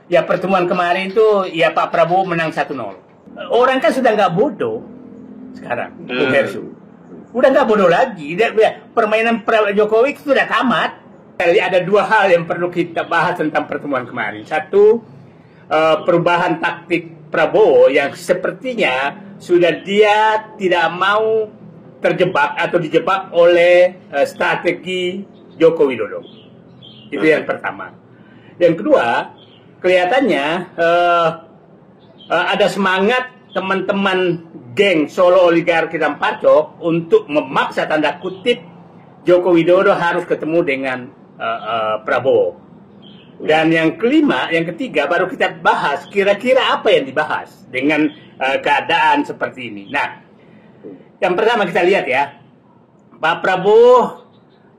Ya pertemuan kemarin itu ya Pak Prabowo menang 1-0. Orang kan sudah nggak bodoh sekarang, Bung Hersu. Udah nggak bodoh lagi. Permainan Jokowi sudah tamat. Jadi ada dua hal yang perlu kita bahas tentang pertemuan kemarin. Satu, perubahan taktik Prabowo yang sepertinya sudah dia tidak mau terjebak atau dijebak oleh strategi Joko Widodo. Itu yang pertama. Yang kedua, kelihatannya ada semangat teman-teman geng Solo Oligarki dan Pacok untuk memaksa tanda kutip Joko Widodo harus ketemu dengan Prabowo. Dan yang ketiga baru kita bahas kira-kira apa yang dibahas dengan keadaan seperti ini. Nah, yang pertama kita lihat ya, Pak Prabowo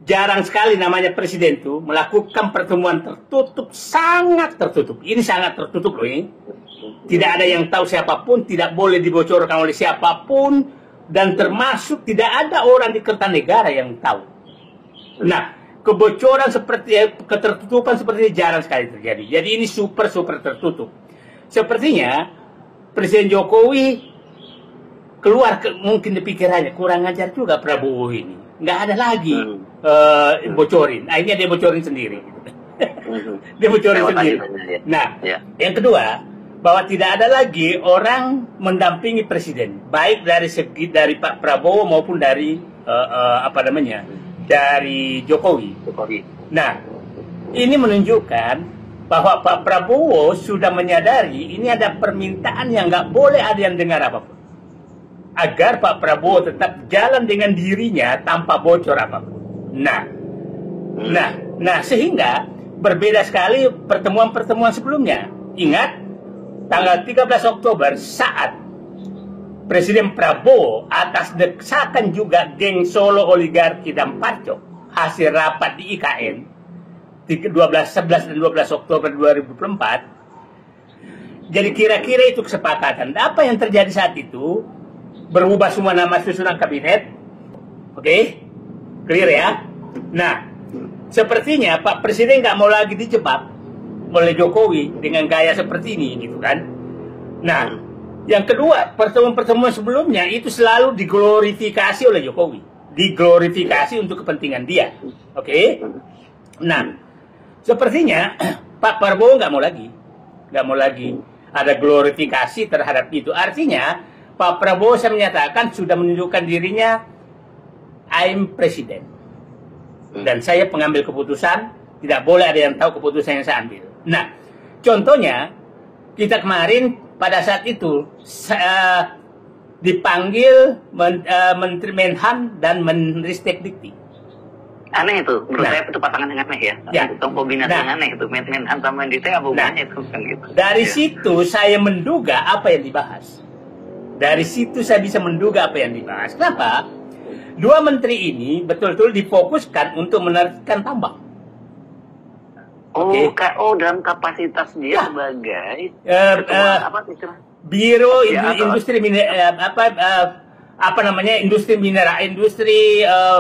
jarang sekali namanya presiden tuh melakukan pertemuan tertutup, sangat tertutup. Ini sangat tertutup loh ini. Tidak ada yang tahu siapapun, tidak boleh dibocorkan oleh siapapun, dan termasuk tidak ada orang di Kertanegara yang tahu. Nah, kebocoran ketertutupan seperti ini jarang sekali terjadi. Jadi ini super tertutup. Sepertinya Presiden Jokowi keluar mungkin di pikirannya kurang ajar juga Prabowo ini. Nggak ada lagi bocorin. Akhirnya dia bocorin sendiri. Dia bocorin sendiri. Nah, yang kedua, bahwa tidak ada lagi orang mendampingi presiden, baik dari Pak Prabowo maupun dari dari Jokowi. Nah, ini menunjukkan bahwa Pak Prabowo sudah menyadari ini ada permintaan yang nggak boleh ada yang dengar apapun, agar Pak Prabowo tetap jalan dengan dirinya tanpa bocor apapun. Nah, sehingga berbeda sekali pertemuan-pertemuan sebelumnya. Ingat, tanggal 13 Oktober saat Presiden Prabowo atas desakan juga geng Solo Oligarki dan Pacok hasil rapat di IKN 11 dan 12 Oktober 2024. Jadi kira-kira itu kesepakatan. Apa yang terjadi saat itu? Berubah semua nama susunan kabinet. Oke? Clear ya? Nah, sepertinya Pak Presiden nggak mau lagi dijebak oleh Jokowi dengan gaya seperti ini, gitu kan? Nah, yang kedua, pertemuan-pertemuan sebelumnya itu selalu diglorifikasi oleh Jokowi. Diglorifikasi untuk kepentingan dia. Oke? Nah, sepertinya Pak Prabowo nggak mau lagi. Nggak mau lagi ada glorifikasi terhadap itu. Artinya, Pak Prabowo saya menyatakan sudah menunjukkan dirinya, I'm presiden. Dan saya pengambil keputusan, tidak boleh ada yang tahu keputusan yang saya ambil. Nah, contohnya, kita kemarin pada saat itu dipanggil Menteri Menhan dan Menristek Dikti. Aneh itu, menurut saya itu pasangan yang aneh ya. Kombinasi yang aneh itu, Menhan sama Menristek apa hubungannya itu kan gitu. Dari situ saya menduga apa yang dibahas. Dari situ saya bisa menduga apa yang dibahas. Kenapa? Dua menteri ini betul-betul difokuskan untuk menertibkan tambang. Dalam kapasitas dia sebagai Biro Industri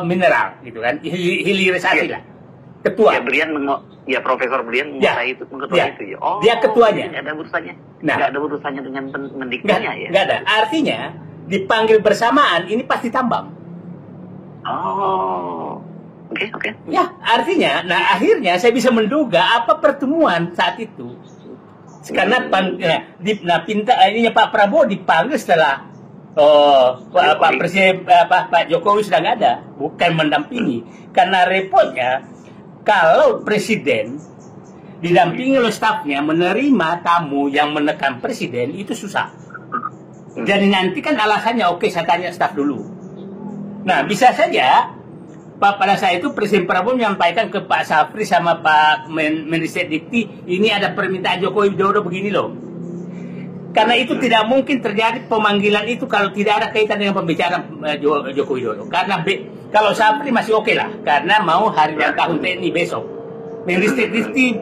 mineral gitu kan, hilirisasi lah. Ketua. Ya, Profesor Brian menguasai itu, itu ya. Dia ketuanya. Nggak ada urusannya. Nggak ada urusannya dengan mendiktinya ya. Nggak ada. Artinya dipanggil bersamaan ini pasti tambang. Oke. Ya, artinya, akhirnya saya bisa menduga apa pertemuan saat itu. Karena Pak Prabowo dipanggil setelah Pak Presiden Pak Jokowi sudah nggak ada, bukan mendampingi. Karena repotnya kalau presiden didampingi oleh stafnya menerima tamu yang menekan presiden itu susah. Jadi nanti kan alasannya saya tanya staf dulu. Nah, bisa saja pada saat itu Presiden Prabowo menyampaikan ke Pak Safri sama Pak Menristek Dikti, ini ada permintaan Jokowi Widodo begini loh. Karena itu tidak mungkin terjadi pemanggilan itu kalau tidak ada kaitan dengan pembicaraan Jokowi Widodo. Karena kalau Safri masih oke lah, karena mau hari ulang tahun TNI besok. Menristek Dikti,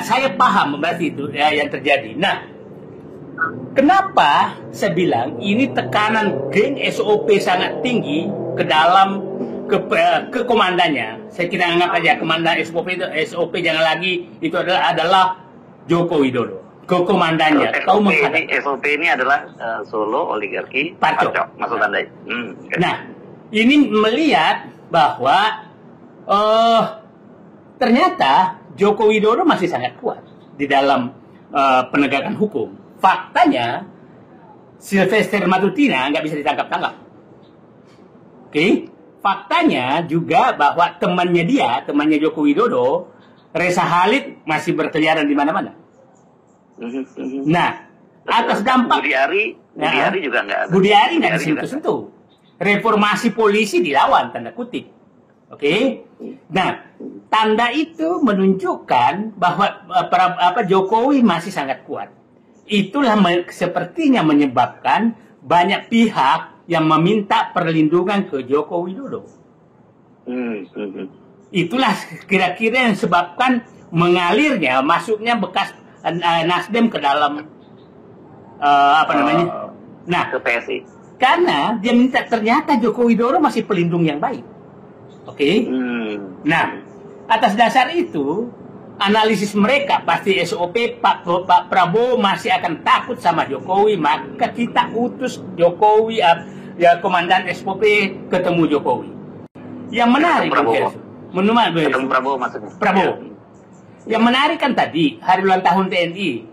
saya paham berarti itu yang terjadi. Nah, kenapa saya bilang ini tekanan geng SOP sangat tinggi ke dalam ke komandannya. Saya kira anggap aja komandan SOP itu, SOP jangan lagi itu adalah Joko Widodo, ke komandannya. Kau menghadap. SOP ini adalah Solo Oligarki Parco. Maksud Anda. Okay. Nah, ini melihat bahwa ternyata Joko Widodo masih sangat kuat di dalam penegakan hukum. Faktanya, Sylvester Matutina nggak bisa ditangkap-tangkap. Oke? Faktanya juga bahwa temannya Joko Widodo, Reza Khalid, masih berkeliaran di mana-mana. Nah, atas dampak Budi Ari juga nggak ada. Budi Ari nggak disentuh-sentuh. Reformasi polisi dilawan, tanda kutip. Oke? Nah, tanda itu menunjukkan bahwa Jokowi masih sangat kuat. Itulah sepertinya menyebabkan banyak pihak yang meminta perlindungan ke Joko Widodo. Itulah kira-kira yang sebabkan mengalirnya, masuknya bekas Nasdem ke dalam Nah, ke PSI. Karena dia minta, ternyata Joko Widodo masih pelindung yang baik. Oke? Nah, atas dasar itu, analisis mereka pasti SOP Pak Prabowo masih akan takut sama Jokowi, maka kita utus Jokowi, komandan SOP ketemu Jokowi. Yang menarik, ketemu Prabowo maksudnya. Prabowo. Yang menarik kan tadi hari ulang tahun TNI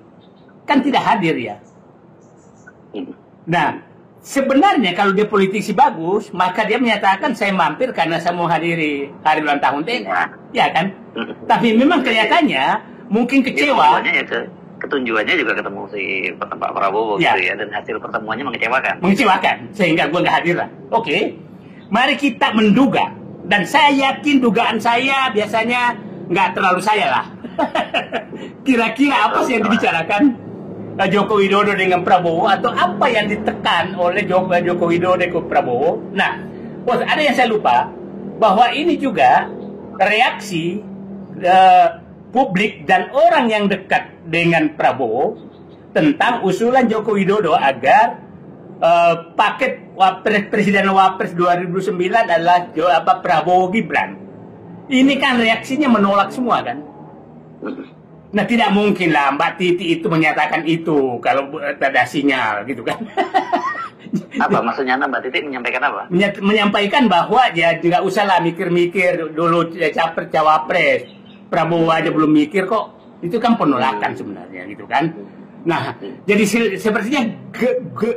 kan tidak hadir ya. Nah, sebenarnya kalau dia politisi bagus, maka dia menyatakan saya mampir karena saya mau hadiri hari ulang tahun TNI, ya kan? Tapi memang kelihatannya mungkin kecewa. Ketunjuannya juga ketemu si Pak Prabowo ya. Gitu ya, dan hasil pertemuannya mengecewakan. Mengecewakan, sehingga gue nggak hadir lah. Oke, mari kita menduga, dan saya yakin dugaan saya biasanya nggak terlalu saya lah. Kira-kira apa sih yang dibicarakan Joko Widodo dengan Prabowo, atau apa yang ditekan oleh Joko Widodo ke Prabowo? Nah, ada yang saya lupa, bahwa ini juga reaksi publik dan orang yang dekat dengan Prabowo tentang usulan Joko Widodo agar paket Presiden Wapres 2009 adalah Prabowo Gibran. Ini kan reaksinya menolak semua kan? Nah, tidak mungkin lah Mbak Titi itu menyatakan itu kalau ada sinyal gitu kan. Apa maksudnya Mbak Titi menyampaikan apa? Menyampaikan bahwa ya nggak usah lah mikir-mikir dulu capres cawapres. Prabowo aja belum mikir kok. Itu kan penolakan sebenarnya gitu kan. Nah, jadi sepertinya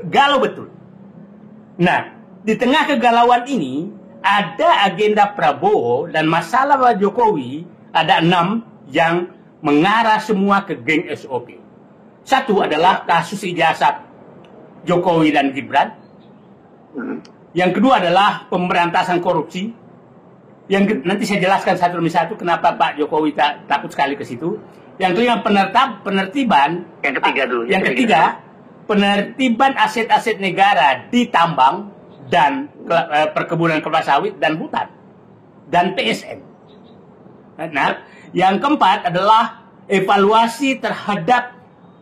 galau betul. Nah, di tengah kegalauan ini ada agenda Prabowo dan masalah Jokowi, ada 6 yang mengarah semua ke geng SOP. Satu adalah kasus ijazah Jokowi dan Gibran. Yang kedua adalah pemberantasan korupsi. Nanti saya jelaskan satu demi satu kenapa Pak Jokowi takut sekali ke situ. Yang kelima penertiban. Yang ketiga dulu. Yang ketiga penertiban aset-aset negara di tambang dan perkebunan kelapa sawit dan hutan dan PSN. Nah, yang keempat adalah evaluasi terhadap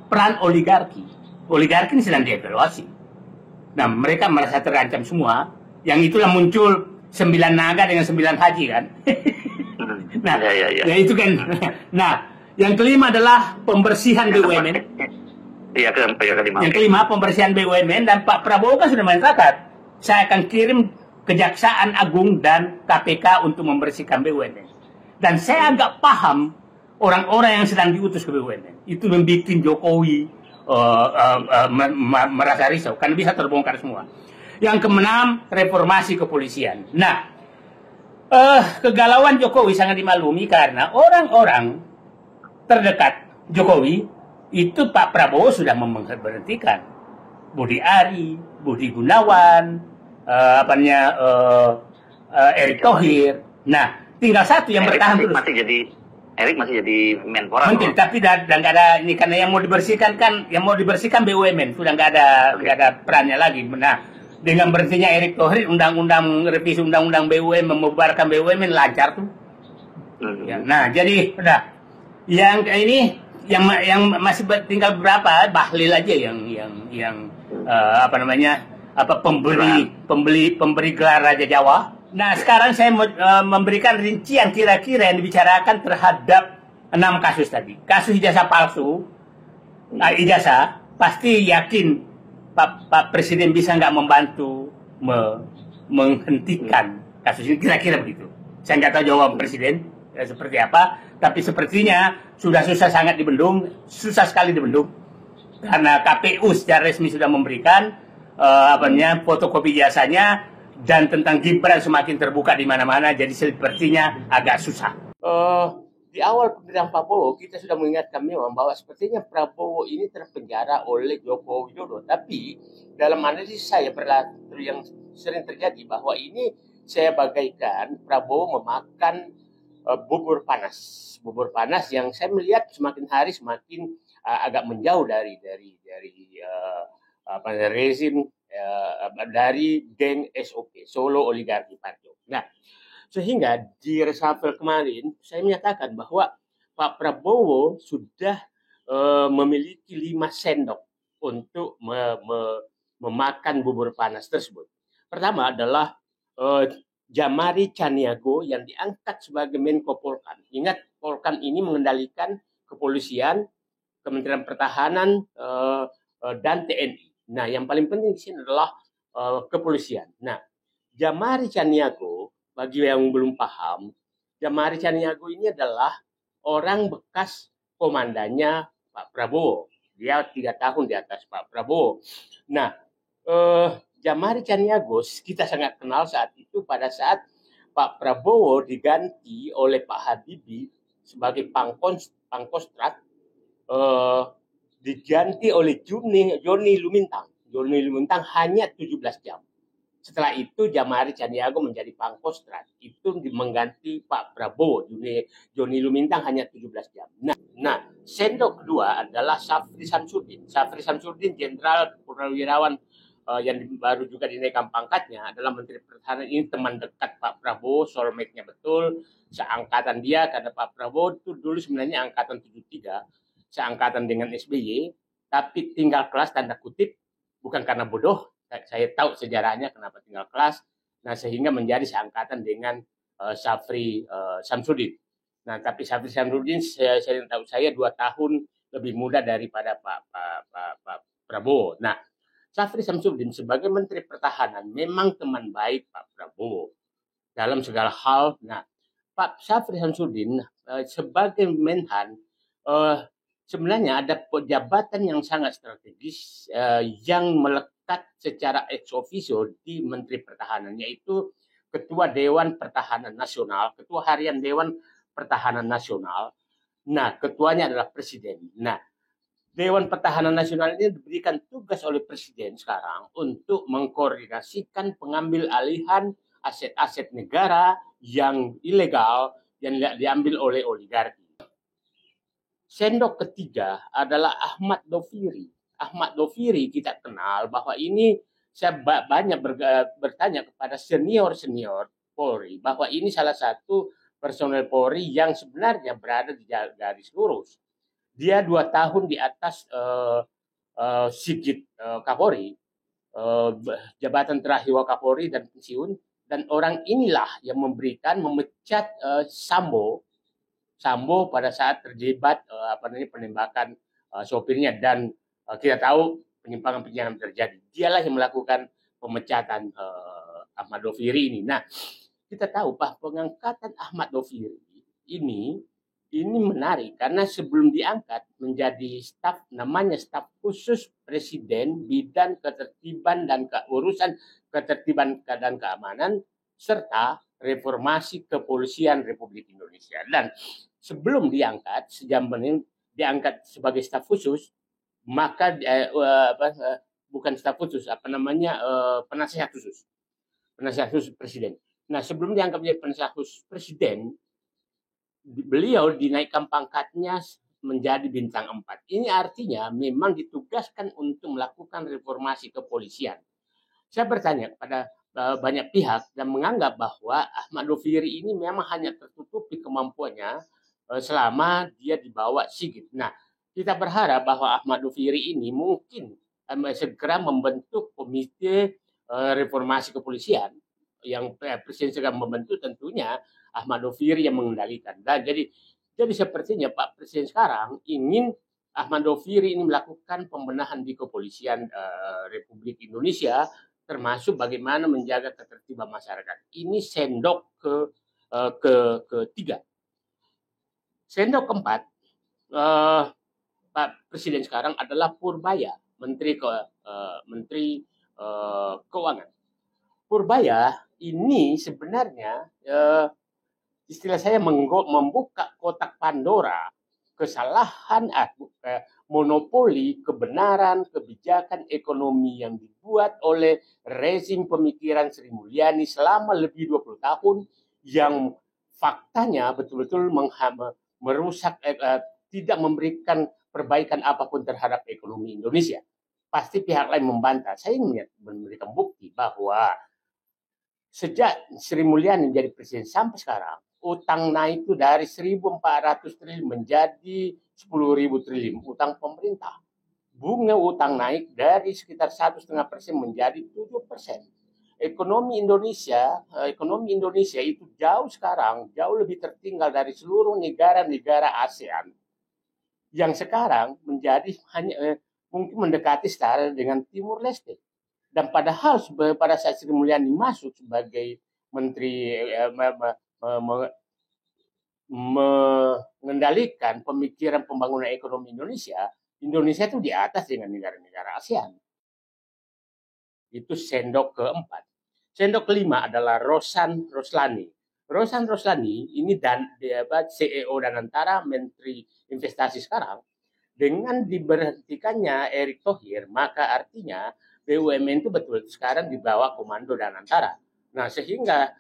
peran oligarki. Oligarki ini sedang dievaluasi. Nah, mereka merasa terancam semua. Yang itulah muncul 9 naga dengan 9 haji kan. Nah, ya itu kan. Nah, yang kelima adalah pembersihan BUMN. Iya, kelima. Yang kelima pembersihan BUMN, dan Pak Prabowo kan sudah menyatakan saya akan kirim Kejaksaan Agung dan KPK untuk membersihkan BUMN. Dan saya agak paham orang-orang yang sedang diutus ke BUMN. Itu membuat Jokowi merasa risau karena bisa terbongkar semua. Yang keenam, reformasi kepolisian. Nah, kegalauan Jokowi sangat dimaklumi karena orang-orang terdekat Jokowi itu Pak Prabowo sudah memberhentikan. Budi Ari, Budi Gunawan, Erick Thohir. Nah, tinggal satu yang bertahan terus. Erick masih jadi Menpora. Menteri, tapi nggak ada ini karena yang mau dibersihkan BUMN sudah nggak ada perannya lagi. Nah, dengan berhentinya Erick Thohir, revisi undang-undang BUMN, membubarkan BUMN lancar tuh. Ya, nah, jadi udah yang ini yang masih tinggal berapa Bahlil aja yang pemberi gelar Raja Jawa. Nah, sekarang saya memberikan rincian kira-kira yang dibicarakan terhadap 6 kasus tadi. Kasus ijazah palsu, ijazah, pasti yakin Pak Presiden bisa nggak membantu menghentikan kasus ini, kira-kira begitu. Saya nggak tahu jawaban Presiden seperti apa, tapi sepertinya sudah sangat dibendung, susah sekali dibendung, karena KPU secara resmi sudah memberikan fotokopi jasanya, dan tentang Gibran semakin terbuka di mana-mana, jadi sepertinya agak susah. Di awal pemerintahan Prabowo kita sudah mengingatkan memang bahwa sepertinya Prabowo ini terpenjara oleh Joko Widodo. Tapi dalam analisis saya yang sering terjadi bahwa ini saya bagaikan Prabowo memakan bubur panas yang saya melihat semakin hari semakin agak menjauh dari rezim dari geng SOP, Solo Oligarki Party. Nah, sehingga di reshuffle kemarin saya menyatakan bahwa Pak Prabowo sudah memiliki 5 sendok untuk memakan bubur panas tersebut. Pertama adalah Jamari Caniago yang diangkat sebagai Menko Polkam. Ingat, Polkam ini mengendalikan kepolisian, Kementerian Pertahanan, dan TNI. Nah, yang paling penting di sini adalah kepolisian. Nah, Jamari Caniago, bagi yang belum paham, Jamari Caniago ini adalah orang bekas komandannya Pak Prabowo. Dia 3 tahun di atas Pak Prabowo. Nah, Jamari Caniago kita sangat kenal saat itu pada saat Pak Prabowo diganti oleh Pak Habibie sebagai Pangkostrat, diganti oleh Joni Lumintang. Joni Lumintang hanya 17 jam. Setelah itu Jamari Caniago menjadi Pangkostrat, itu mengganti Pak Prabowo. Joni Lumintang hanya 17 jam. Nah, sendok kedua adalah Syafri Samsudin. Syafri Samsudin, jenderal purnawirawan yang baru juga dinaikkan pangkatnya, adalah Menteri Pertahanan. Ini teman dekat Pak Prabowo, soulmate-nya betul, seangkatan dia, karena Pak Prabowo itu dulu sebenarnya angkatan 73, seangkatan dengan SBY, tapi tinggal kelas tanda kutip, bukan karena bodoh. Saya tahu sejarahnya kenapa tinggal kelas, nah sehingga menjadi seangkatan dengan Syafri Samsudin. Nah, tapi Syafri Samsudin saya tahu 2 tahun lebih muda daripada Pak Prabowo. Nah, Syafri Samsudin sebagai Menteri Pertahanan memang teman baik Pak Prabowo dalam segala hal. Nah, Pak Syafri Samsudin sebagai Menhan sebenarnya ada jabatan yang sangat strategis yang melekat secara ex officio di Menteri Pertahanan, yaitu Ketua Dewan Pertahanan Nasional, Ketua Harian Dewan Pertahanan Nasional. Nah, ketuanya adalah Presiden. Nah, Dewan Pertahanan Nasional ini diberikan tugas oleh Presiden sekarang untuk mengkoordinasikan pengambil alihan aset-aset negara yang ilegal yang diambil oleh oligarki. Sendok ketiga adalah Ahmad Doviri. Ahmad Doviri kita kenal bahwa ini, saya banyak bertanya kepada senior-senior Polri bahwa ini salah satu personel Polri yang sebenarnya berada di garis lurus. Dia 2 tahun di atas Sigit Kapolri, jabatan terakhir Wakapolri dan pensiun, dan orang inilah yang memecat Sambo pada saat terlibat penembakan sopirnya, dan kita tahu penyimpangan terjadi. Dialah yang melakukan pemecatan Ahmad Doviri ini. Nah, kita tahu bahwa pengangkatan Ahmad Doviri ini menarik karena sebelum diangkat menjadi staf khusus Presiden bidang ketertiban dan urusan ketertiban dan keamanan serta reformasi kepolisian Republik Indonesia. Dan sebelum diangkat, diangkat sebagai staf khusus, maka bukan staf khusus, penasihat khusus Presiden. Nah, sebelum diangkat menjadi penasihat khusus Presiden, beliau dinaikkan pangkatnya menjadi bintang 4. Ini artinya memang ditugaskan untuk melakukan reformasi kepolisian. Saya bertanya kepada banyak pihak dan menganggap bahwa Ahmad Doviri ini memang hanya tertutupi kemampuannya selama dia dibawa Sigit. Nah, kita berharap bahwa Ahmad Doviri ini mungkin segera membentuk komite reformasi kepolisian yang Presiden segera membentuk, tentunya Ahmad Doviri yang mengendalikan. Dan jadi Jadi sepertinya Pak Presiden sekarang ingin Ahmad Doviri ini melakukan pembenahan di kepolisian Republik Indonesia, termasuk bagaimana menjaga ketertiban masyarakat. Ini sendok ketiga. Sendok keempat, Pak Presiden sekarang adalah Purbaya, Menteri Keuangan. Purbaya ini sebenarnya istilah saya membuka kotak Pandora kesalahan, monopoli kebenaran kebijakan ekonomi yang dibuat oleh rezim pemikiran Sri Mulyani selama lebih 20 tahun yang faktanya betul-betul merusak, tidak memberikan perbaikan apapun terhadap ekonomi Indonesia. Pasti pihak lain membantah. Saya ingin memberikan bukti bahwa sejak Sri Mulyani menjadi presiden sampai sekarang, utang naik itu dari 1.400 triliun menjadi 10.000 triliun utang pemerintah. Bunga utang naik dari sekitar 1,5% menjadi 7%. Ekonomi Indonesia itu jauh lebih tertinggal dari seluruh negara-negara ASEAN yang sekarang menjadi hanya mungkin mendekati setara dengan Timur Leste. Dan padahal pada saat Sri Mulyani masuk sebagai menteri mengendalikan pemikiran pembangunan ekonomi Indonesia itu di atas dengan negara-negara ASEAN. Itu sendok keempat. Sendok kelima adalah Rosan Roslani. Rosan Roslani ini CEO Danantara, Menteri Investasi sekarang. Dengan diberhentikannya Erick Thohir, maka artinya BUMN itu betul sekarang di bawah komando Danantara. Nah, sehingga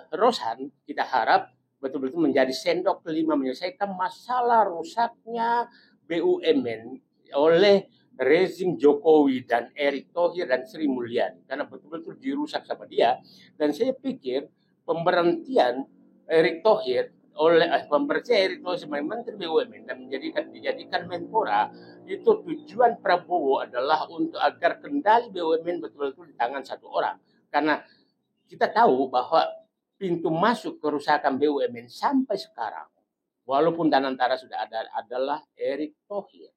Rosan kita harap betul-betul menjadi sendok kelima menyelesaikan masalah rusaknya BUMN oleh rezim Jokowi dan Erick Thohir dan Sri Mulyani, karena betul-betul dirusak sama dia. Dan saya pikir pemberhentian Erick Thohir sebagai Menteri BUMN dan dijadikan Menpora itu tujuan Prabowo adalah untuk agar kendali BUMN betul-betul di tangan satu orang. Karena kita tahu bahwa pintu masuk kerusakan BUMN sampai sekarang, walaupun Danantara sudah ada, adalah Erick Thohir.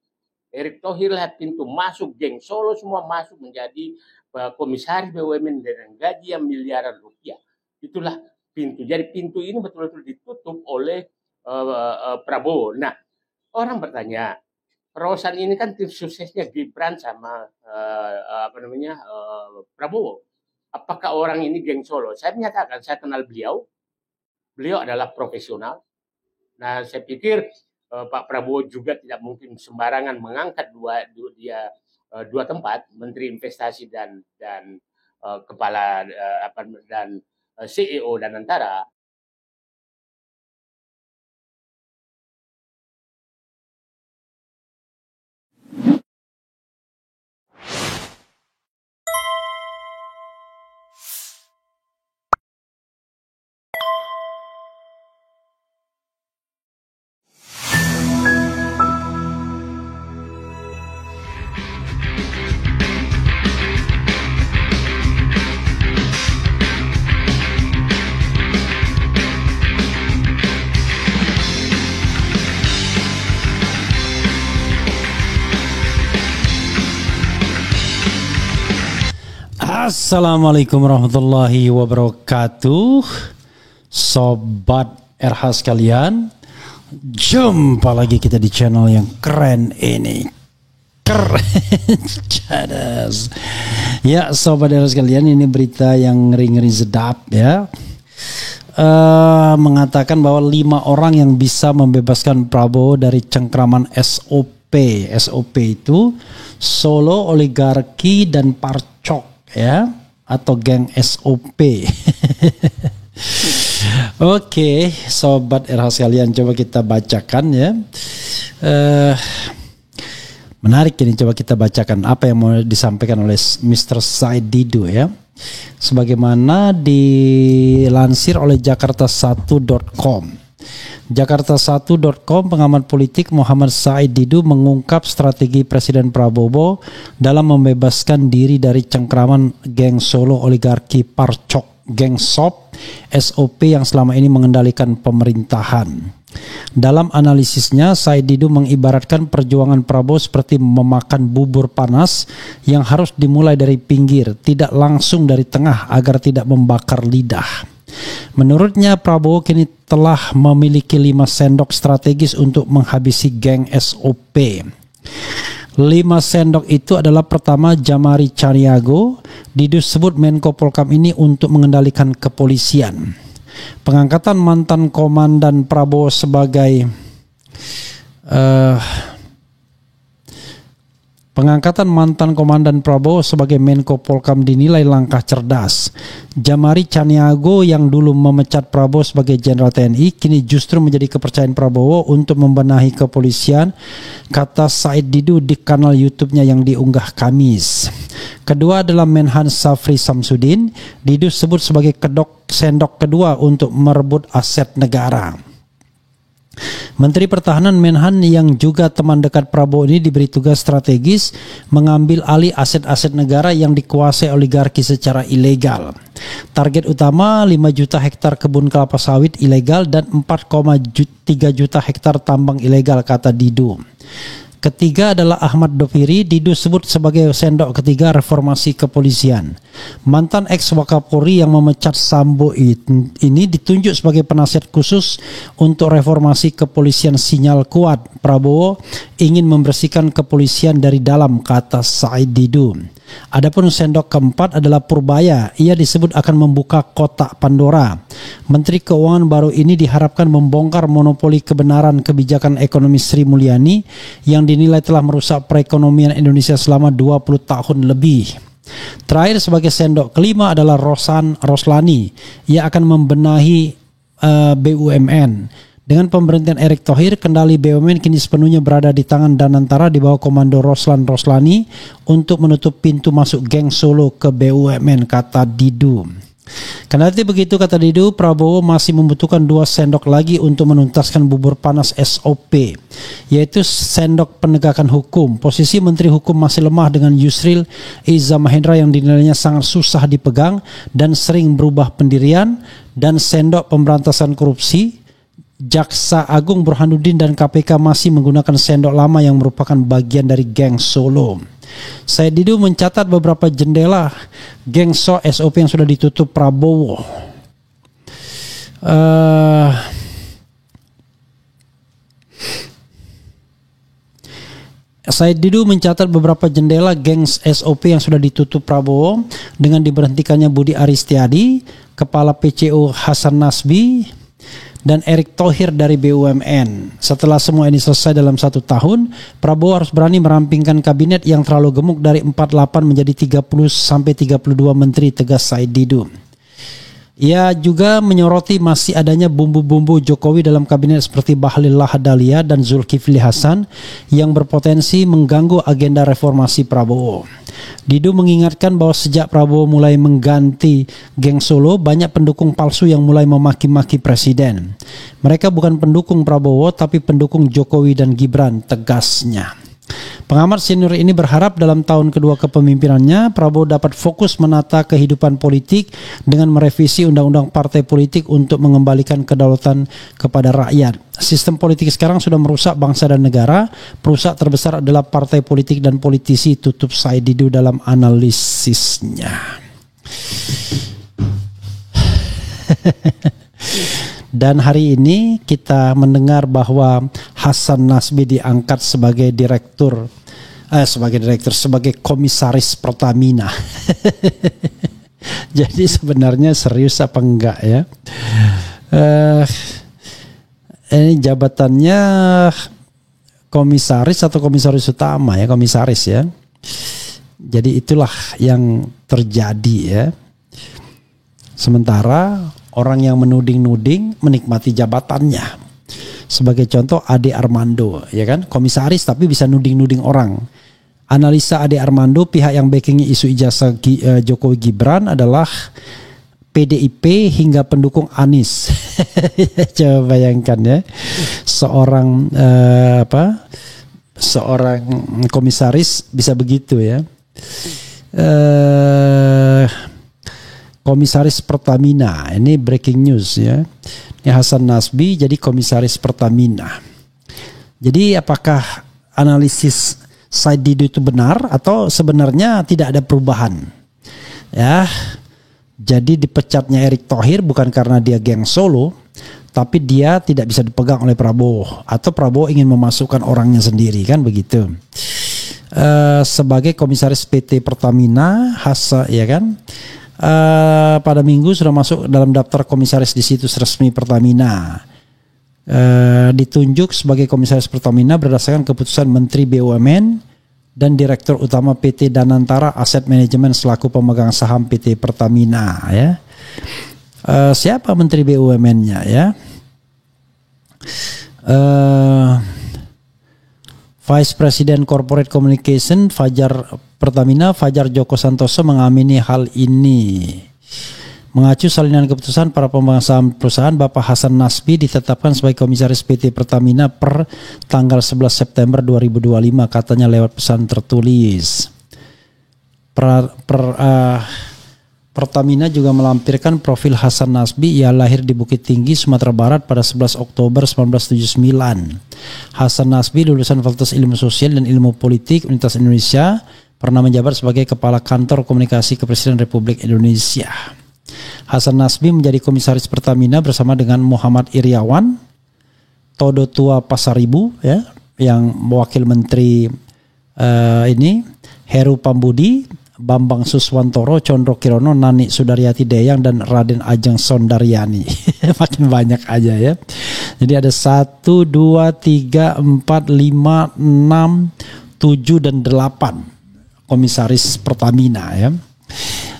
Erick Thohir lah pintu masuk, geng Solo semua masuk menjadi komisaris BUMN dengan gaji yang miliaran rupiah. Itulah pintu. Jadi pintu ini betul-betul ditutup oleh Prabowo. Nah, orang bertanya, Rosan ini kan tim suksesnya Gibran sama Prabowo. Apakah orang ini geng Solo? Saya menyatakan, saya kenal beliau. Beliau adalah profesional. Nah, saya pikir Pak Prabowo juga tidak mungkin sembarangan mengangkat dua tempat, Menteri Investasi dan kepala dan CEO Danantara. Assalamualaikum warahmatullahi wabarakatuh, sobat RH sekalian. Jumpa lagi kita di channel yang keren ini. Keren cadas. Ya sobat RH sekalian, ini berita yang ngeri-ngeri sedap ya. Mengatakan bahwa 5 orang yang bisa membebaskan Prabowo dari cengkraman SOP. SOP itu Solo Oligarki dan Parcok ya, atau geng SOP. Oke, sobat RH sekalian, coba kita bacakan ya. Menarik ini, coba kita bacakan apa yang mau disampaikan oleh Mr. Said Didu ya. Sebagaimana dilansir oleh Jakarta1.com. Jakarta1.com, pengamat politik Muhammad Said Didu mengungkap strategi Presiden Prabowo dalam membebaskan diri dari cengkraman geng Solo Oligarki Parcok, geng SOP yang selama ini mengendalikan pemerintahan. Dalam analisisnya, Said Didu mengibaratkan perjuangan Prabowo seperti memakan bubur panas yang harus dimulai dari pinggir, tidak langsung dari tengah agar tidak membakar lidah. Menurutnya, Prabowo kini telah memiliki 5 sendok strategis untuk menghabisi geng SOP. 5 sendok itu adalah: pertama, Jamari Caniago. Didu sebut Menko Polkam ini untuk mengendalikan kepolisian. Pengangkatan mantan komandan Prabowo sebagai Menko Polkam dinilai langkah cerdas. Jamari Caniago yang dulu memecat Prabowo sebagai Jenderal TNI kini justru menjadi kepercayaan Prabowo untuk membenahi kepolisian, kata Said Didu di kanal YouTube-nya yang diunggah Kamis. Kedua adalah Menhan Safri Samsudin. Didu sebut sebagai sendok kedua untuk merebut aset negara. Menteri Pertahanan Menhan yang juga teman dekat Prabowo ini diberi tugas strategis mengambil alih aset-aset negara yang dikuasai oligarki secara ilegal. Target utama 5 juta hektar kebun kelapa sawit ilegal dan 4,3 juta hektar tambang ilegal, kata Didu. Ketiga adalah Ahmad Doviri. Didu sebut sebagai sendok ketiga reformasi kepolisian. Mantan ex-Wakapolri yang memecat Sambo ini ditunjuk sebagai penasihat khusus untuk reformasi kepolisian. Sinyal kuat Prabowo ingin membersihkan kepolisian dari dalam, kata Said Didu. Adapun sendok keempat adalah Purbaya. Ia disebut akan membuka kotak Pandora. Menteri Keuangan baru ini diharapkan membongkar monopoli kebenaran kebijakan ekonomi Sri Mulyani yang dinilai telah merusak perekonomian Indonesia selama 20 tahun lebih. Terakhir sebagai sendok kelima adalah Roslani. Ia akan membenahi BUMN. Dengan pemberhentian Erick Thohir, kendali BUMN kini sepenuhnya berada di tangan Danantara di bawah komando Roslan Roslani untuk menutup pintu masuk geng Solo ke BUMN, kata Didu. Kendati begitu, kata Didu, Prabowo masih membutuhkan 2 sendok lagi untuk menuntaskan bubur panas SOP, yaitu sendok penegakan hukum. Posisi Menteri Hukum masih lemah dengan Yusril Iza Mahendra yang dinilainya sangat susah dipegang dan sering berubah pendirian, dan sendok pemberantasan korupsi. Jaksa Agung Burhanuddin dan KPK masih menggunakan sendok lama yang merupakan bagian dari geng Solo. Said Didu mencatat beberapa jendela geng SOP yang sudah ditutup Prabowo. Said Didu mencatat beberapa jendela geng SOP yang sudah ditutup Prabowo dengan diberhentikannya Budi Aristiadi, Kepala PCO Hasan Nasbi, dan Erick Thohir dari BUMN. Setelah semua ini selesai dalam 1 tahun, Prabowo harus berani merampingkan kabinet yang terlalu gemuk dari 48 menjadi 30-32 menteri, tegas Said Didu. Ia juga menyoroti masih adanya bumbu-bumbu Jokowi dalam kabinet seperti Bahlil Lahadalia dan Zulkifli Hasan yang berpotensi mengganggu agenda reformasi Prabowo. Didu mengingatkan bahwa sejak Prabowo mulai mengganti geng Solo, banyak pendukung palsu yang mulai memaki-maki presiden. Mereka bukan pendukung Prabowo tapi pendukung Jokowi dan Gibran, tegasnya. Pengamat senior ini berharap dalam tahun kedua kepemimpinannya Prabowo dapat fokus menata kehidupan politik dengan merevisi undang-undang partai politik untuk mengembalikan kedaulatan kepada rakyat. Sistem politik sekarang sudah merusak bangsa dan negara. Perusak terbesar adalah partai politik dan politisi, tutup Said Didu dalam analisisnya. Dan hari ini kita mendengar bahwa Hasan Nasbi diangkat sebagai sebagai komisaris Pertamina. Jadi sebenarnya serius apa enggak ya? Ini jabatannya komisaris atau komisaris utama ya, komisaris ya. Jadi itulah yang terjadi ya. Sementara orang yang menuding-nuding menikmati jabatannya. Sebagai contoh Ade Armando, ya kan, komisaris tapi bisa nuding-nuding orang. Analisa Ade Armando, pihak yang backingi isu ijazah Jokowi Gibran adalah PDIP hingga pendukung Anies. Coba bayangkan ya, seorang komisaris bisa begitu ya. Komisaris Pertamina, ini breaking news ya. Hasan Nasbi jadi komisaris Pertamina. Jadi apakah analisis Said Didu itu benar atau sebenarnya tidak ada perubahan? Ya, jadi dipecatnya Erick Thohir bukan karena dia geng Solo, tapi dia tidak bisa dipegang oleh Prabowo atau Prabowo ingin memasukkan orangnya sendiri, kan begitu. Sebagai komisaris PT Pertamina, ya kan, pada minggu sudah masuk dalam daftar komisaris di situs resmi Pertamina. Ditunjuk sebagai komisaris Pertamina berdasarkan keputusan Menteri BUMN dan Direktur Utama PT Danantara Asset Management selaku pemegang saham PT Pertamina, ya. Siapa Menteri BUMN-nya, ya? Vice President Corporate Communication Pertamina Fajar Joko Santoso mengamini hal ini. Mengacu salinan keputusan para pemegang saham perusahaan, Bapak Hasan Nasbi ditetapkan sebagai komisaris PT Pertamina per tanggal 11 September 2025, katanya lewat pesan tertulis. Pertamina juga melampirkan profil Hasan Nasbi. Ia lahir di Bukit Tinggi, Sumatera Barat pada 11 Oktober 1979. Hasan Nasbi lulusan Fakultas Ilmu Sosial dan Ilmu Politik Universitas Indonesia, pernah menjabat sebagai Kepala Kantor Komunikasi Kepresidenan Republik Indonesia. Hasan Nasbi menjadi komisaris Pertamina bersama dengan Muhammad Iriawan, Todo Tua Pasaribu, ya, yang wakil menteri Heru Pambudi, Bambang Suswantoro, Condro Kirono, Nani Sudaryati Deyang, dan Raden Ajeng Sondaryani. Makin banyak aja, ya. Jadi ada 1, 2, 3, 4, 5, 6, 7, dan 8 komisaris Pertamina, ya.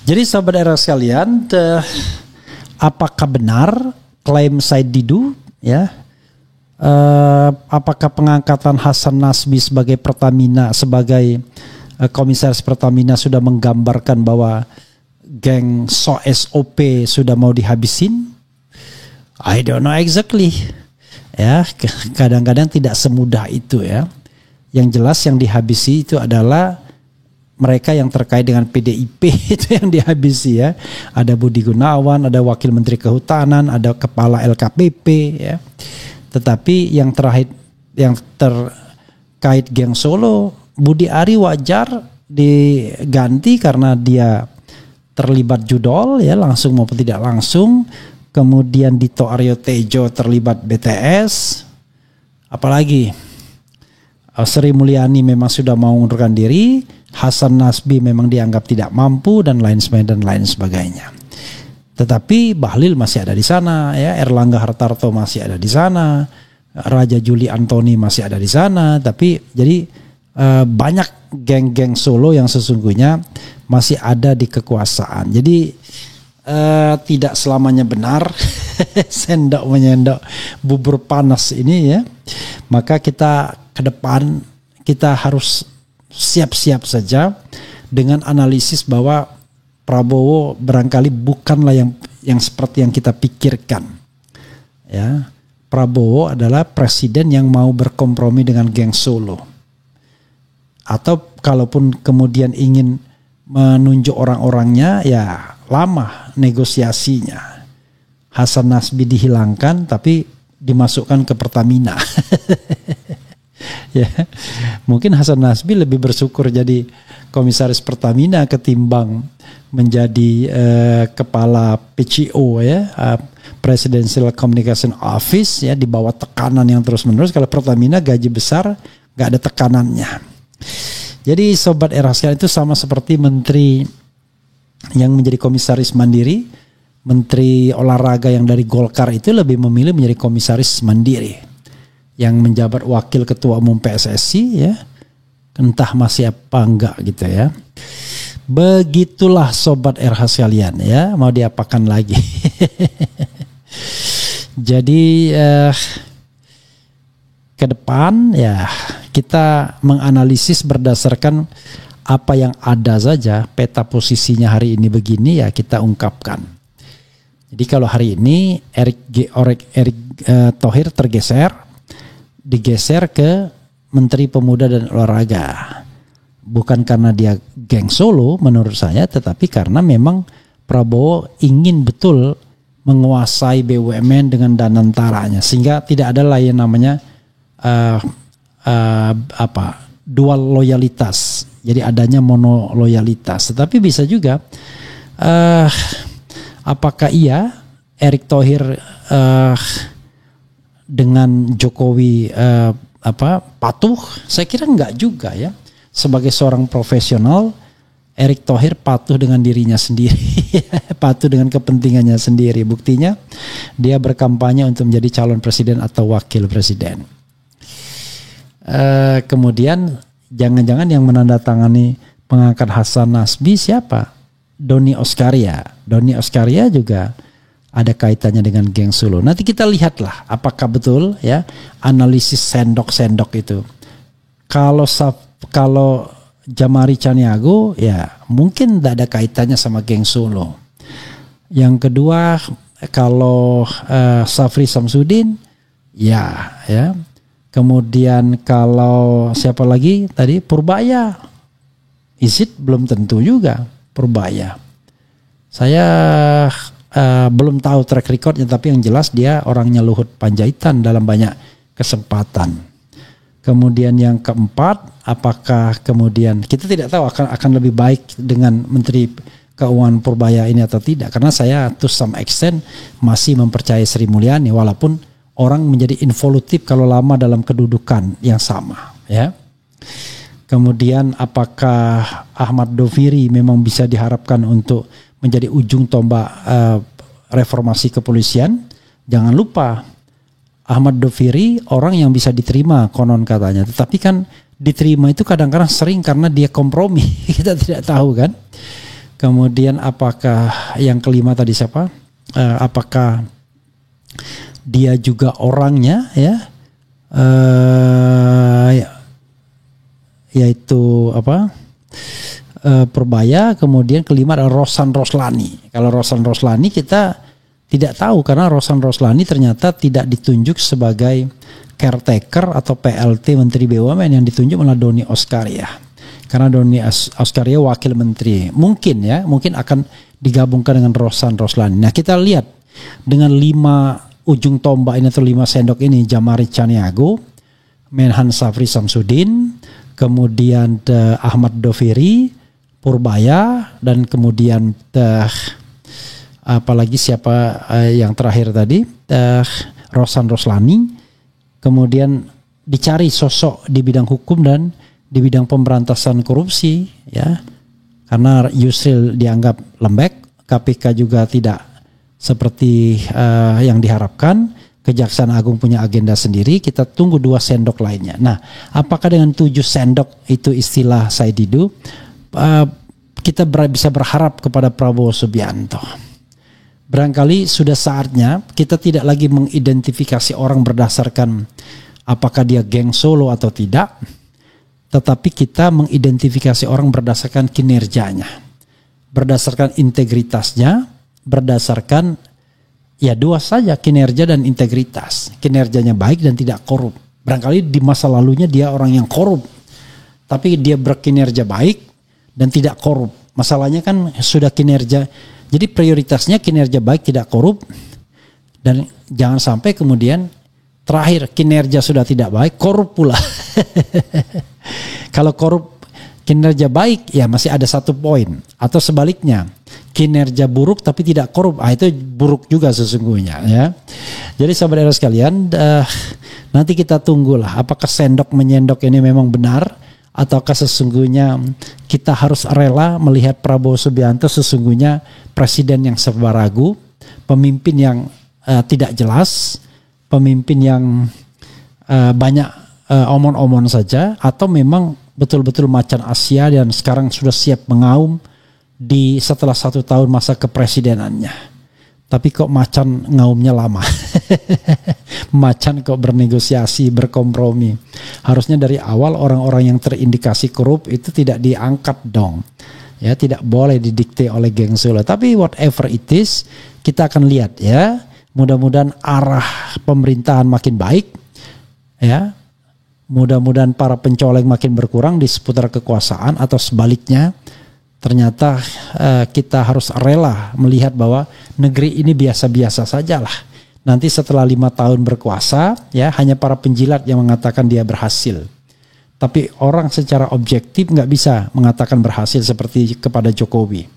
Jadi sahabat era sekalian, apakah benar klaim Said Didu, ya? Apakah pengangkatan Hasan Nasbi sebagai Pertamina, sebagai komisaris Pertamina sudah menggambarkan bahwa geng SOP sudah mau dihabisin? I don't know exactly. Ya, kadang-kadang tidak semudah itu, ya. Yang jelas yang dihabisi itu adalah mereka yang terkait dengan PDIP itu yang dihabisi, ya. Ada Budi Gunawan, ada Wakil Menteri Kehutanan, ada Kepala LKPP, ya. Tetapi yang terakhir, yang terkait geng Solo, Budi Ari wajar diganti karena dia terlibat judol, ya, langsung maupun tidak langsung. Kemudian Dito Aryo Tejo terlibat BTS. Apalagi Sri Mulyani memang sudah mau mengundurkan diri. Hasan Nasbi memang dianggap tidak mampu dan lain sebagainya. Tetapi Bahlil masih ada di sana, ya. Erlangga Hartarto masih ada di sana. Raja Juli Antoni masih ada di sana. Tapi jadi banyak geng-geng Solo yang sesungguhnya masih ada di kekuasaan. Jadi tidak selamanya benar sendok menyendok bubur panas ini, ya. Maka kita ke depan kita harus siap-siap saja dengan analisis bahwa Prabowo barangkali bukanlah yang seperti yang kita pikirkan, ya. Prabowo adalah presiden yang mau berkompromi dengan geng Solo. Atau kalaupun kemudian ingin menunjuk orang-orangnya, ya lama negosiasinya. Hasan Nasbi dihilangkan tapi dimasukkan ke Pertamina. Ya, mungkin Hasan Nasbi lebih bersyukur jadi komisaris Pertamina ketimbang menjadi kepala PCO, ya, Presidential Communication Office, ya, di bawah tekanan yang terus-menerus. Kalau Pertamina gaji besar, nggak ada tekanannya. Jadi sobat era sekalian, itu sama seperti menteri yang menjadi komisaris mandiri, menteri olahraga yang dari Golkar itu lebih memilih menjadi komisaris mandiri. Yang menjabat wakil ketua umum PSSI, ya, entah masih apa enggak gitu, ya. Begitulah sobat RH sekalian, ya, mau diapakan lagi. Jadi ke depan, ya, kita menganalisis berdasarkan apa yang ada saja. Peta posisinya hari ini begini, ya, kita ungkapkan. Jadi kalau hari ini Erick Thohir digeser ke Menteri Pemuda dan Olahraga. Bukan karena dia geng Solo menurut saya, tetapi karena memang Prabowo ingin betul menguasai BUMN dengan danantaranya, sehingga tidak ada lah yang namanya dual loyalitas. Jadi adanya monoloyalitas. Tetapi bisa juga apakah Erick Thohir dengan Jokowi patuh? Saya kira enggak juga ya. Sebagai seorang profesional, Erick Thohir patuh dengan dirinya sendiri, patuh dengan kepentingannya sendiri. Buktinya dia berkampanye untuk menjadi calon presiden atau wakil presiden. Kemudian jangan-jangan yang menandatangani pengangkat Hasan Nasbi siapa? Doni Oskaria. Doni Oskaria juga ada kaitannya dengan geng Solo. Nanti kita lihatlah apakah betul ya analisis sendok-sendok itu. Kalau Jamari Caniago ya mungkin tidak ada kaitannya sama geng Solo. Yang kedua kalau Safri Samsudin ya. Kemudian kalau siapa lagi tadi Purbaya, Isid belum tentu juga Purbaya. Saya belum tahu track recordnya, tapi yang jelas dia orangnya Luhut Panjaitan dalam banyak kesempatan. Kemudian yang keempat, apakah kemudian kita tidak tahu akan lebih baik dengan Menteri Keuangan Purbaya ini atau tidak, karena saya to some extent masih mempercayai Sri Mulyani walaupun orang menjadi involutif kalau lama dalam kedudukan yang sama ya. Kemudian apakah Ahmad Doviri memang bisa diharapkan untuk menjadi ujung tombak reformasi kepolisian? Jangan lupa Ahmad Doviri orang yang bisa diterima konon katanya, tetapi kan diterima itu kadang-kadang sering karena dia kompromi. Kita tidak tahu kan. Kemudian apakah yang kelima tadi siapa? Apakah dia juga orangnya ya yaitu Purbaya. Kemudian kelima adalah Rosan Roslani. Kalau Rosan Roslani kita tidak tahu karena Rosan Roslani ternyata tidak ditunjuk sebagai caretaker atau PLT Menteri BUMN, yang ditunjuk malah Doni Oskaria. Karena Doni Oskaria wakil menteri. Mungkin akan digabungkan dengan Rosan Roslani. Nah, kita lihat dengan 5 ujung tombak ini atau 5 sendok ini, Jamari Caniago, Menhan Safri Samsudin, kemudian Ahmad Doviri, Purbaya, dan kemudian apalagi siapa yang terakhir tadi, Rosan Roslani. Kemudian dicari sosok di bidang hukum dan di bidang pemberantasan korupsi ya, karena Yusril dianggap lembek, KPK juga tidak seperti yang diharapkan. Kejaksaan Agung punya agenda sendiri. Kita tunggu 2 sendok lainnya. Nah, apakah dengan 7 sendok itu istilah Said Didu, kita bisa berharap kepada Prabowo Subianto? Barangkali sudah saatnya kita tidak lagi mengidentifikasi orang berdasarkan apakah dia geng Solo atau tidak, tetapi kita mengidentifikasi orang berdasarkan kinerjanya, berdasarkan integritasnya, berdasarkan ya 2 saja, kinerja dan integritas. Kinerjanya baik dan tidak korup. Barangkali di masa lalunya dia orang yang korup, tapi dia berkinerja baik dan tidak korup. Masalahnya kan sudah kinerja, jadi prioritasnya kinerja baik tidak korup, dan jangan sampai kemudian terakhir kinerja sudah tidak baik, korup pula. Kalau korup kinerja baik ya masih ada 1 poin, atau sebaliknya kinerja buruk tapi tidak korup, itu buruk juga sesungguhnya ya. Jadi sahabat sekalian, nanti kita tunggulah apakah sendok menyendok ini memang benar, ataukah sesungguhnya kita harus rela melihat Prabowo Subianto sesungguhnya presiden yang serba ragu, pemimpin yang tidak jelas, pemimpin yang banyak omon-omon saja, atau memang betul-betul macan Asia dan sekarang sudah siap mengaum setelah 1 tahun masa kepresidenannya. Tapi kok macan ngaumnya lama. Macan kok bernegosiasi, berkompromi. Harusnya dari awal orang-orang yang terindikasi korup itu tidak diangkat dong. Ya, tidak boleh didikte oleh geng Solo. Tapi whatever it is, kita akan lihat ya. Mudah-mudahan arah pemerintahan makin baik. Ya. Mudah-mudahan para pencoleng makin berkurang di seputar kekuasaan, atau sebaliknya ternyata kita harus rela melihat bahwa negeri ini biasa-biasa sajalah. Nanti setelah 5 tahun berkuasa, ya hanya para penjilat yang mengatakan dia berhasil. Tapi orang secara objektif nggak bisa mengatakan berhasil seperti kepada Jokowi.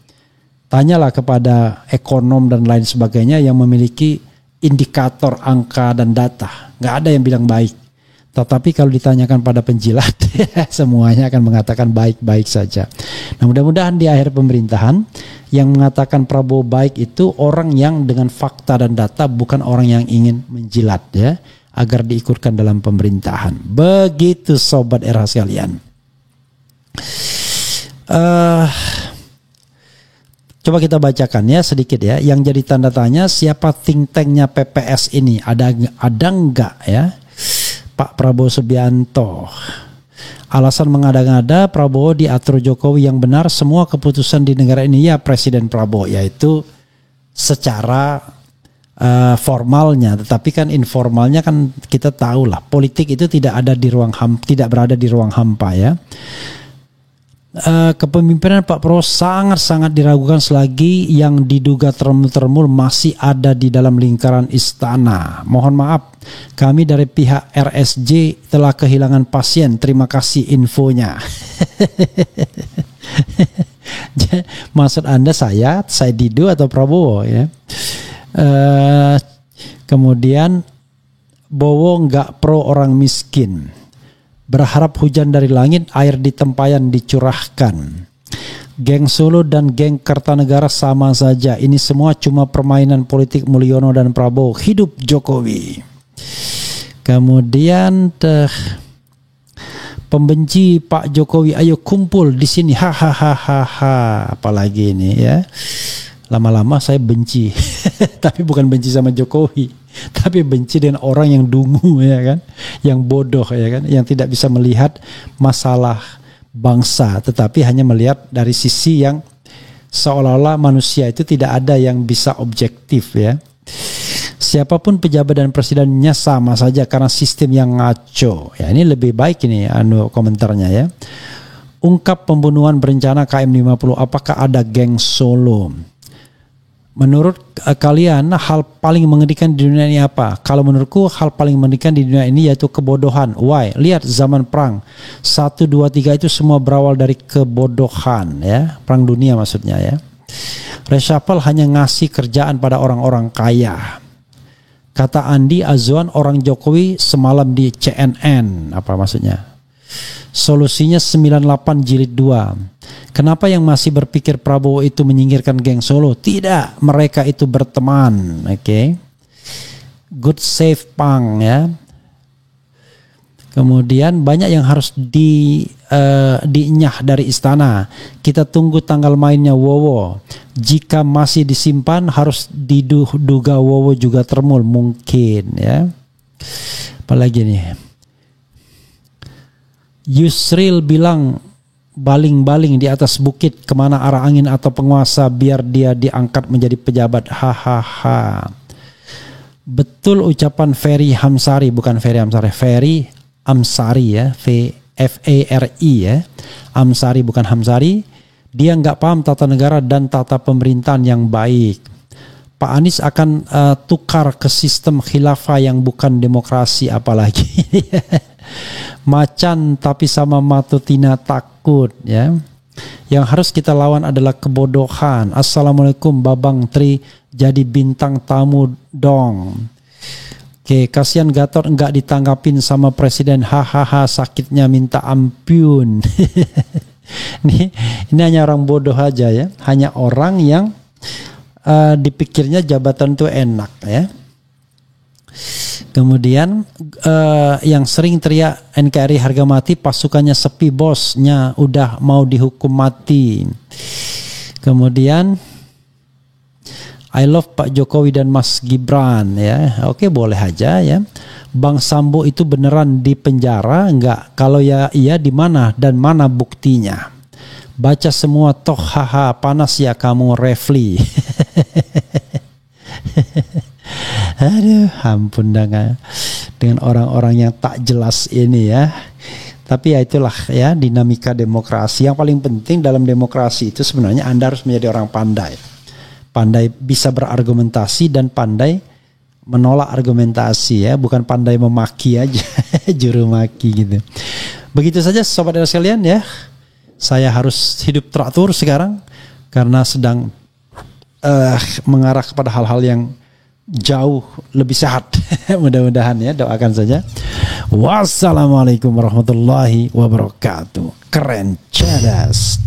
Tanyalah kepada ekonom dan lain sebagainya yang memiliki indikator angka dan data. Nggak ada yang bilang baik. Tetapi kalau ditanyakan pada penjilat, semuanya akan mengatakan baik-baik saja. Nah, mudah-mudahan di akhir pemerintahan yang mengatakan Prabowo baik itu orang yang dengan fakta dan data, bukan orang yang ingin menjilat, ya, agar diikutkan dalam pemerintahan. Begitu sobat RH sekalian. Coba kita bacakan ya sedikit ya. Yang jadi tanda tanya, siapa think tanknya PPS ini? Ada enggak ya? Pak Prabowo Subianto. Alasan mengada-ngada Prabowo diatur Jokowi yang benar, semua keputusan di negara ini ya Presiden Prabowo, yaitu secara formalnya, tetapi kan informalnya kan kita tahu lah, politik itu tidak ada di ruang tidak berada di ruang hampa ya. Kepemimpinan Pak Prabowo sangat-sangat diragukan selagi yang diduga termul-termul masih ada di dalam lingkaran istana. Mohon maaf, kami dari pihak RSJ telah kehilangan pasien. Terima kasih infonya. Maksud Anda saya Didu atau Prabowo ya? Kemudian Bowo nggak pro orang miskin. Berharap hujan dari langit, air di tempayan dicurahkan. Geng Solo dan geng Kertanegara sama saja. Ini semua cuma permainan politik Mulyono dan Prabowo. Hidup Jokowi. Kemudian pembenci Pak Jokowi, ayo kumpul di sini. Hahaha. Apalagi ini ya. Lama-lama saya benci. Tapi bukan benci sama Jokowi, tapi benci dengan orang yang dungu ya kan, yang bodoh ya kan, yang tidak bisa melihat masalah bangsa, tetapi hanya melihat dari sisi yang seolah-olah manusia itu tidak ada yang bisa objektif ya. Siapapun pejabat dan presidennya sama saja karena sistem yang ngaco. Ya ini lebih baik ini komentarnya ya. Ungkap pembunuhan berencana KM50, apakah ada geng Solo? Menurut kalian hal paling mengerikan di dunia ini apa? Kalau menurutku hal paling mengerikan di dunia ini yaitu kebodohan. Why? Lihat zaman perang 1, 2, 3 itu semua berawal dari kebodohan ya. Perang dunia maksudnya ya. Reshuffle hanya ngasih kerjaan pada orang-orang kaya. Kata Andi Azwan orang Jokowi semalam di CNN. Apa maksudnya? Solusinya 98 jilid 2. Kenapa yang masih berpikir Prabowo itu menyingkirkan geng Solo? Tidak, mereka itu berteman. Oke. Good save Pang ya. Kemudian banyak yang harus dinyah dari istana. Kita tunggu tanggal mainnya Wowo. Jika masih disimpan harus diduga Wowo juga termul mungkin ya. Apalagi nih. Yusril bilang baling-baling di atas bukit kemana arah angin atau penguasa biar dia diangkat menjadi pejabat. Hahaha. Betul ucapan Ferry Hamsari, bukan Ferry Hamsari, Ferry Amsari ya, F-A-R-I ya, Amsari bukan Hamsari. Dia nggak paham tata negara dan tata pemerintahan yang baik. Pak Anies akan tukar ke sistem khilafah yang bukan demokrasi apalagi. Macan tapi sama Matutina takut ya. Yang harus kita lawan adalah kebodohan. Assalamualaikum Babang Tri, jadi bintang tamu dong. Oke, kasihan Gatot enggak ditanggapin sama presiden. Hahaha, sakitnya minta ampun. Ini hanya orang bodoh aja ya. Hanya orang yang dipikirnya jabatan itu enak ya. Kemudian yang sering teriak NKRI harga mati, pasukannya sepi, bosnya udah mau dihukum mati. Kemudian I love Pak Jokowi dan Mas Gibran ya. Oke, boleh aja ya. Bang Sambo itu beneran di penjara enggak? Kalau ya iya di mana dan mana buktinya? Baca semua toh, haha, panas ya kamu Refli. Aduh, ampun dengan orang-orang yang tak jelas ini ya. Tapi ya itulah ya dinamika demokrasi. Yang paling penting dalam demokrasi itu sebenarnya Anda harus menjadi orang pandai. Pandai bisa berargumentasi dan pandai menolak argumentasi ya, bukan pandai memaki aja, juru maki gitu. Begitu saja sobat era sekalian ya. Saya harus hidup teratur sekarang karena sedang mengarah kepada hal-hal yang jauh lebih sehat. Mudah-mudahan ya, doakan saja. Wassalamualaikum warahmatullahi wabarakatuh. Keren, cerdas.